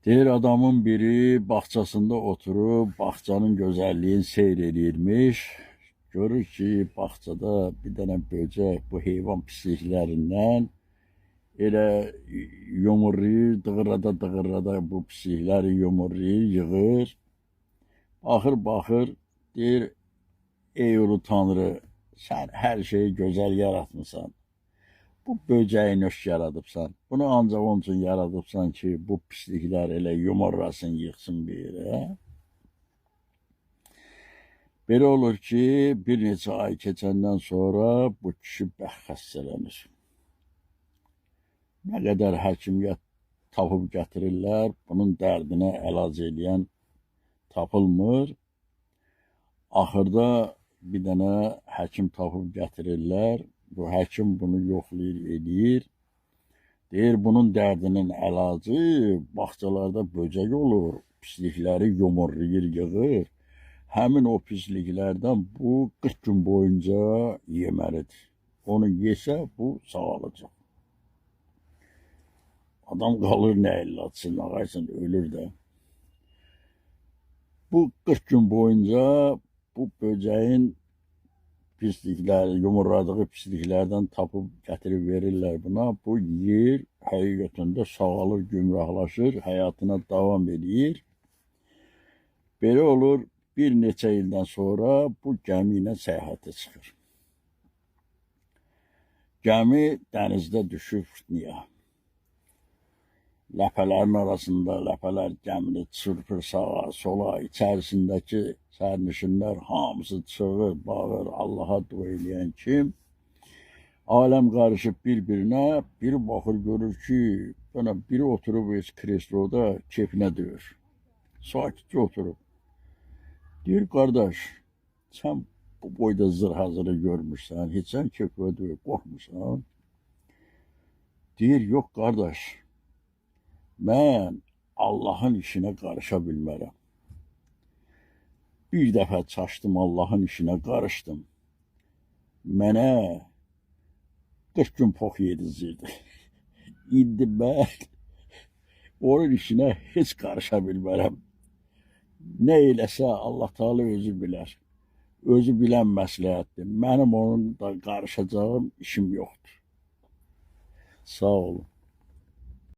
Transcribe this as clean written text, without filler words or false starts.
Deyir adamın biri bağçasında oturup bağçanın gözəlliğini seyr edirmiş. Görür ki, bağçada bir dənə böcək bu heyvan pisliklərindən elə yumurlayır, dığırada bu pislikləri yumurlayır, yığır. Baxır, deyir, ey ulu Tanrı, sən hər şeyi gözəl yaratmısan. Bu böceği nöş yaradıbsan. Bunu ancaq onun üçün yaradıbsan ki, bu pisliklər elə yumurlasın, yıxsın bir yerə. Belə olur ki, bir neçə ay keçəndən sonra bu kişi xəstələnir. Nə qədər həkimiyyət tapıb gətirirlər, bunun dərdinə əlac edən tapılmır. Axırda bir dənə həkim tapıb gətirirlər. Bu həkim bunu yoxlayır, edir. Deyir, bunun dərdinin əlacı bağçalarda böcək olur, pislikləri yumurlayır, yığır. Həmin o pisliklərdən bu 40 gün boyunca yeməlidir. Onu yesə bu sağalacaq. Adam qalır nə illatçın, ağaysın, ölür də. Bu 40 gün boyunca bu böceğin pislikləri, yumurladığı pisliklərdən tapıb gətirib verirlər buna. Bu yer həqiqətində sağalır, gümrahlaşır, həyatına davam edir. Belə olur, bir neçə ildən sonra bu gəmi ilə səyahətə çıxır. Gəmi dənizdə düşür fırtınaya. Ləpələrin arasında ləpələr gəmini çırpır sağa, sola, içərisindəki sərnişinlər hamısı çığır, bağır, Allaha dua eləyən kim? Aləm qarışıb bir-birinə, biri baxır, görür ki, biri oturub kresloda keyfinə döyür. Sakitcə oturub. Deyir, qardaş, sən bu boyda zırh-hazırı görmüşsən, heç sən keyfə döyür, qorxmuşsan. Deyir, yox, qardaş, mən Allahın işinə qarışa bilmərəm. Bir dəfə çaşdım Allahın işinə qarışdım. Mənə 40 gün pox yedizirdi. İndi mən onun işinə heç qarışa bilmərəm. Nə eləsə Allah Teala özü bilər. Özü bilən məsləhətdir. Mənim onun da qarışacağım işim yoxdur. Sağ olun.